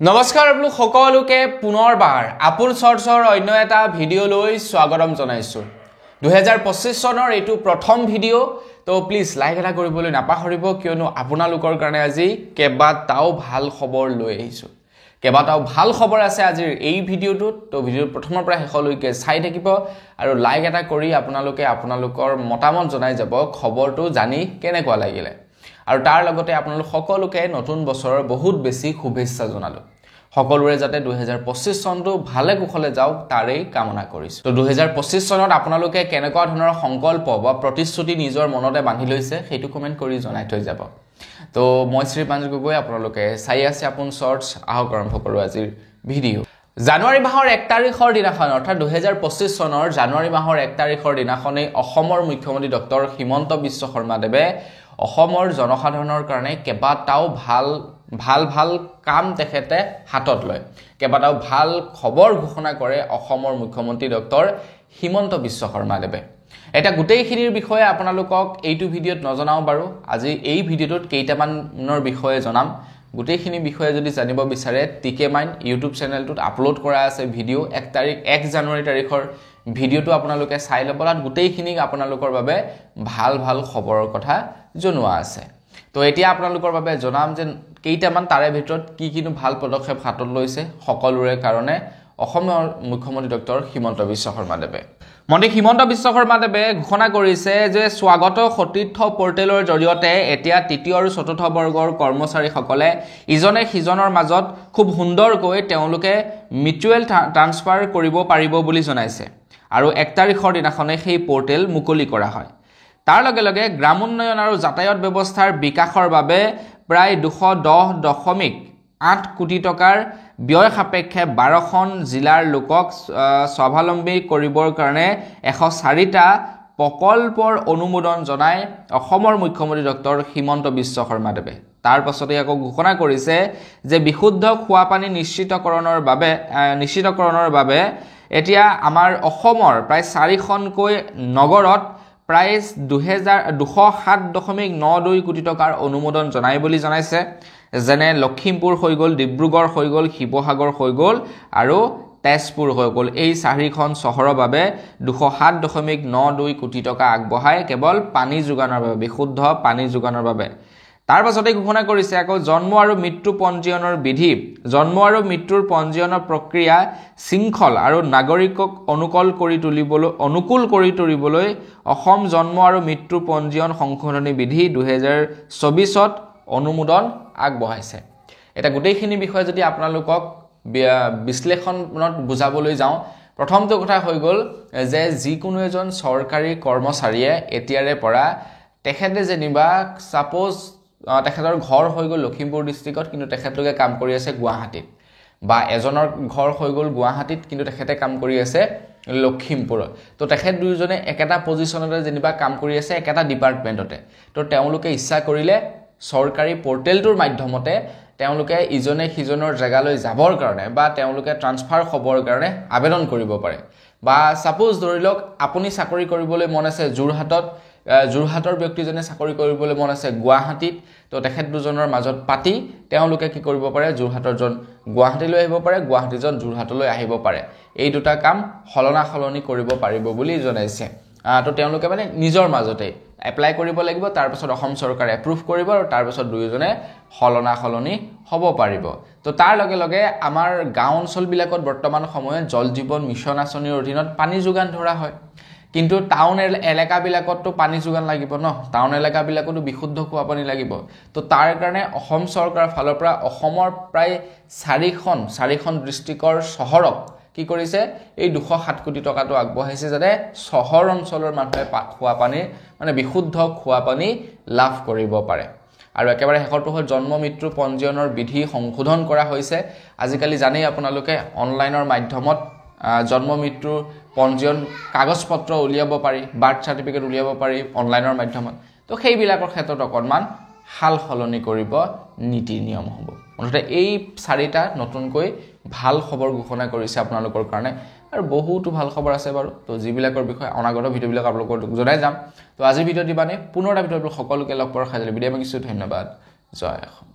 নমস্কাৰ আপোনালোক সকলোকে পুনৰবাৰ আপোন চৰ্চৰ অন্য এটা ভিডিঅ' লৈ স্বাগতম জনাইছো 2025 চনৰ এইটো প্ৰথম ভিডিঅ' তো প্লিজ লাইক এটা কৰিবলৈ নাপাহৰিব কিয়নো আপোনালোকৰ কাৰণে আজি কেবাটাও ভাল খবৰ লৈ আহিছো কেবাটাও ভাল খবৰ আছে আজিৰ এই ভিডিঅ'টোত তো ভিডিঅ'ৰ প্ৰথমৰ পৰা শেষলৈকে চাই থাকিব আৰু লাইক এটা কৰি আপোনালোকে আপোনালোকৰ মতামত জনাই যাব খবৰটো জানি কেনেকুৱা লাগিলে আৰু তাৰ লগতে আপোনালোক সকলোকে নতুন বছৰৰ বহুত বেছি শুভেচ্ছা জনালো সকলোৰে যাতে 2025 চনটো ভালে কুশলে যাওক তাৰে কামনা কৰিছো তো 2025 চনত আপোনালোকে কেনেকুৱা ধৰণৰ সংকল্প বা প্ৰতিশ্ৰুতি নিজৰ মনতে বান্ধি লৈছে সেইটো কমেন্ট কৰি জনাই থৈ যাব তো মই শ্ৰী পাঞ্জ গগৈ আপোনালোকে চাই আছে আপোন শৰ্টস আহক আৰম্ভ কৰো আজিৰ ভিডিঅ' জানুৱাৰী মাহৰ 1 তাৰিখৰ দিনাখন অৰ্থাৎ 2025 চনৰ জানুৱাৰী মাহৰ 1 তাৰিখৰ দিনাখনেই অসমৰ মুখ্যমন্ত্ৰী ডক্টৰ হিমন্ত বিশ্ব শৰ্মা দেৱে অসমৰ জনসাধাৰণৰ কাৰণে কেবাটাও ভাল কাম তেখেতে হাতত লয় কেবাটাও ভাল খবৰ ঘোষণা কৰে অসমৰ মুখ্যমন্ত্ৰী ডক্টৰ হিমন্ত বিশ্ব শৰ্মা দেৱে এটা গোটেইখিনিৰ বিষয়ে আপোনালোকক এইটো ভিডিঅ'ত নজনাও বাৰু আজি এই ভিডিঅ'টোত কেইটামানৰ বিষয়ে জনাম গোটেইখিনি বিষয়ে যদি জানিব বিচাৰে টিকে মাইন ইউটিউব চেনেলটোত আপলোড কৰা আছে ভিডিঅ' 1 জানুৱাৰী তাৰিখৰ ভিডিঅ'টো আপোনালোকে চাই ল'ব আৰু গোটেইখিনি আপোনালোকৰ বাবে ভাল খবৰৰ কথা জনোৱা আছে তো এতিয়া আপোনালোকৰ বাবে জনাম যে কেইটামান তাৰে ভিতৰত কিনো ভাল পদক্ষেপ হাতত লৈছে সকলোৰে কাৰণে অসমৰ মুখ্যমন্ত্ৰী ডক্টৰ হিমন্ত বিশ্ব শৰ্মা দেৱে মন্ত্ৰী হিমন্ত বিশ্ব শৰ্মা দেৱে ঘোষণা কৰিছে যে স্বাগত সতীৰ্থ পৰ্টেলৰ জৰিয়তে এতিয়া তৃতীয় আৰু চতুৰ্থ বৰ্গৰ কৰ্মচাৰীসকলে ইজনে সিজনৰ মাজত খুব সুন্দৰকৈ তেওঁলোকে মিউচুৱেল ট্ৰান্সফাৰ কৰিব পাৰিব বুলি জনাইছে আৰু 1 তাৰিখৰ দিনাখনে সেই পৰ্টেল মুকলি কৰা হয় তাৰ লগে লগে গ্ৰাম উন্নয়ন আৰু যাতায়াত ব্যৱস্থাৰ বিকাশৰ বাবে প্ৰায় 210.8 কোটি টকাৰ ব্যয় সাপেক্ষে 12খন জিলাৰ লোকক স্বাৱলম্বী কৰিবৰ কাৰণে 104টা প্ৰকল্পৰ অনুমোদন জনাই অসমৰ মুখ্যমন্ত্ৰী ডক্টৰ হিমন্ত বিশ্ব শৰ্মা দেৱে তাৰ পাছতে আকৌ ঘোষণা কৰিছে যে বিশুদ্ধ খোৱা পানী নিশ্চিতকৰণৰ বাবে এতিয়া আমাৰ অসমৰ প্ৰায় 4খনকৈ নগৰত প্ৰায় 207.92 কোটি টকাৰ অনুমোদন জনাই বুলি জনাইছে যেনে লখিমপুৰ হৈ গ'ল ডিব্ৰুগড় হৈ গ'ল শিৱসাগৰ হৈ গ'ল আৰু তেজপুৰ হৈ গ'ল এই 4খন চহৰৰ বাবে 207.92 কোটি টকা আগবঢ়াই কেৱল পানী যোগানৰ বাবে বিশুদ্ধ পানী যোগানৰ বাবে তাৰ পাছতে ঘোষণা কৰিছে আকৌ জন্ম আৰু মৃত্যু পঞ্জীয়নৰ বিধি জন্ম আৰু মৃত্যুৰ পঞ্জীয়নৰ প্ৰক্ৰিয়া শৃংখল আৰু নাগৰিকক অনুকূল কৰি তুলিবলৈ অসম জন্ম আৰু মৃত্যু পঞ্জীয়ন সংশোধনী বিধি 2024ত অনুমোদন আগবঢ়াইছে এটা গোটেইখিনি বিষয় যদি আপোনালোকক বিশ্লেষণত বুজাবলৈ যাওঁ প্ৰথমটো কথা হৈ গ'ল যে যিকোনো এজন চৰকাৰী কৰ্মচাৰীয়ে এতিয়াৰে পৰা তেখেতে যেনিবা সাপোজ তেখেতৰ ঘৰ হৈ গ'ল লখিমপুৰ ডিস্ট্ৰিক্টত কিন্তু তেখেতলোকে কাম কৰি আছে গুৱাহাটীত বা এজনৰ ঘৰ হৈ গ'ল গুৱাহাটীত কিন্তু তেখেতে কাম কৰি আছে লখিমপুৰত তো তেখেত দুইজনে একেটা পজিশনতে যেনিবা কাম কৰি আছে একেটা ডিপাৰ্টমেণ্টতে তো তেওঁলোকে ইচ্ছা কৰিলে চৰকাৰী পৰ্টেলটোৰ মাধ্যমতে তেওঁলোকে ইজনে সিজনৰ জায়গালৈ যাবৰ কাৰণে বা তেওঁলোকে ট্ৰান্সফাৰ হ'বৰ কাৰণে আবেদন কৰিব পাৰে বা সাপোজ ধৰি লওক আপুনি চাকৰি কৰিবলৈ মন আছে যোৰহাটৰ ব্যক্তিজনে চাকৰি কৰিবলৈ মন আছে গুৱাহাটীত তো তেখেত দুজনৰ মাজত পাতি তেওঁলোকে কি কৰিব পাৰে যোৰহাটৰজন গুৱাহাটীলৈ আহিব পাৰে গুৱাহাটীজন যোৰহাটলৈ আহিব পাৰে এই দুটা কাম সলনি কৰিব পাৰিব বুলি জনাইছে তো তেওঁলোকে মানে নিজৰ মাজতে এপ্লাই কৰিব লাগিব তাৰ পাছত অসম চৰকাৰে এপ্ৰুভ কৰিব আৰু তাৰ পাছত দুইজনে সলনি হ'ব পাৰিব তো তাৰ লগে লগে আমাৰ গাঁও অঞ্চলবিলাকত বৰ্তমান সময়ত জল জীৱন মিছন আঁচনিৰ অধীনত পানী যোগান ধৰা হয় কিন্তু টাউন এলেকাবিলাকততো পানী যোগান লাগিব ন টাউন এলেকাবিলাকতো বিশুদ্ধ খোৱা পানী লাগিব তো তাৰ কাৰণে অসম চৰকাৰৰ ফালৰ পৰা অসমৰ প্ৰায় 4খন ডিস্ট্ৰিক্টৰ চহৰক কি কৰিছে এই 207 কোটি টকাটো আগবঢ়াইছে যাতে চহৰ অঞ্চলৰ মানুহে খোৱা পানী মানে বিশুদ্ধ খোৱা পানী লাভ কৰিব পাৰে আৰু একেবাৰে শেষৰটো হ'ল জন্ম মৃত্যু পঞ্জীয়নৰ বিধি সংশোধন কৰা হৈছে আজিকালি জানেই আপোনালোকে অনলাইনৰ মাধ্যমত জন্ম মৃত্যু পঞ্জীয়ন কাগজ পত্ৰ উলিয়াব পাৰি বাৰ্থ সাৰ্টিফিকেট উলিয়াব পাৰি অনলাইনৰ মাধ্যমত তো সেইবিলাকৰ ক্ষেত্ৰত অকণমান সলনি কৰিব নীতি নিয়ম হ'ব মুঠতে এই 4টা নতুনকৈ ভাল খবৰ ঘোষণা কৰিছে আপোনালোকৰ কাৰণে আৰু বহুতো ভাল খবৰ আছে বাৰু তো যিবিলাকৰ বিষয়ে অনাগত ভিডিঅ'বিলাক আপোনালোকক জনাই যাম তো আজিৰ ভিডিঅ'টি মানে পুনৰ এটা ভিডিঅ'ত সকলোকে লগ পোৱাৰ খাজলি বিদায় মাগিছো ধন্যবাদ জয় অসম।